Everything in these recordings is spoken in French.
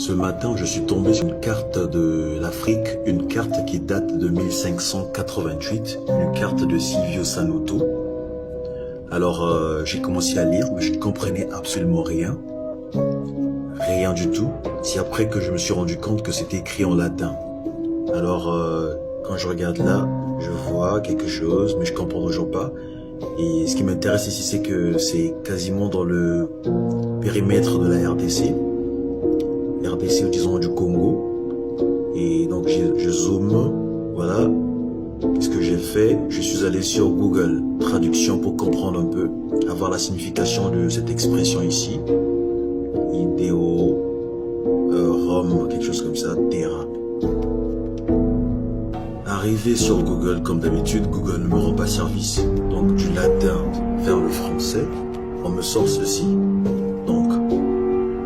Ce matin, je suis tombé sur une carte de l'Afrique, une carte qui date de 1588, une carte de Silvio Sanuto. Alors, j'ai commencé à lire, mais je ne comprenais absolument rien. Rien du tout. C'est après que je me suis rendu compte que c'était écrit en latin. Alors, quand je regarde là, je vois quelque chose, mais je comprends toujours pas. Et ce qui m'intéresse ici, c'est que c'est quasiment dans le périmètre de la RDC, disons du Congo. Et donc je zoome, voilà. Qu'est-ce que j'ai fait? Je suis allé sur Google Traduction pour comprendre un peu, avoir la signification de cette expression ici. Idéo, Rome, quelque chose comme ça, Terra. Arrivé sur Google, comme d'habitude, Google ne me rend pas service. Donc du latin vers le français, on me sort ceci. Donc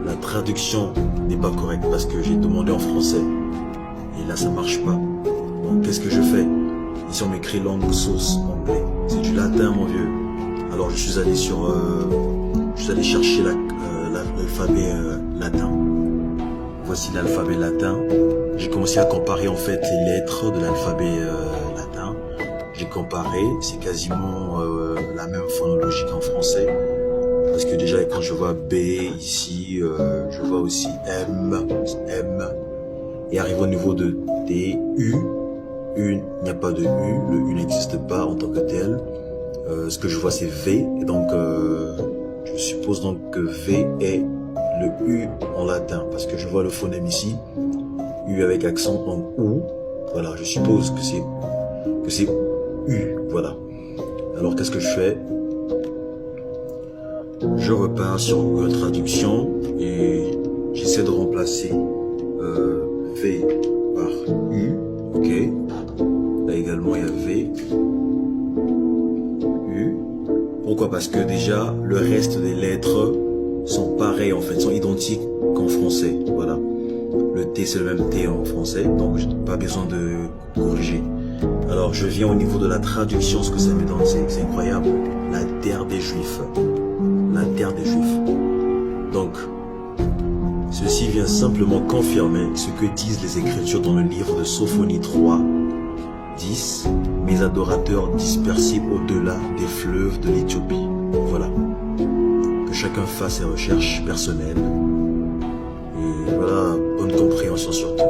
la traduction n'est pas correcte parce que j'ai demandé en français. Et là ça marche pas. Donc qu'est-ce que je fais? Ici on m'écrit langue source anglais. C'est du latin mon vieux. Alors je suis allé chercher l'alphabet latin. Voici l'alphabet latin. J'ai commencé à comparer en fait les lettres de l'alphabet latin. J'ai comparé, c'est quasiment la même phonologie qu'en français. Parce que déjà quand je vois B ici, je vois aussi M. Et arrive au niveau de D, U. U, il n'y a pas de U, le U n'existe pas en tant que tel. Ce que je vois c'est V, et donc je suppose donc que V est le U en latin, parce que je vois le phonème ici, U avec accent en OU, voilà, je suppose que c'est U, voilà. Alors qu'est-ce que je fais? Je repars sur Google Traduction et j'essaie de remplacer V par U, ok. Là également il y a V, U. Pourquoi? Parce que déjà le reste des lettres sont pareilles en fait, sont identiques qu'en français, voilà. Le T c'est le même T en français, donc je n'ai pas besoin de corriger. Alors je viens au niveau de la traduction, ce que ça me donne, c'est incroyable. La terre des Juifs. La terre des Juifs. Donc, ceci vient simplement confirmer ce que disent les Écritures dans le livre de Sophonie 3, 10, mes adorateurs dispersés au-delà des fleuves de l'Éthiopie. Voilà. Que chacun fasse ses recherches personnelles. Et voilà, bonne compréhension surtout.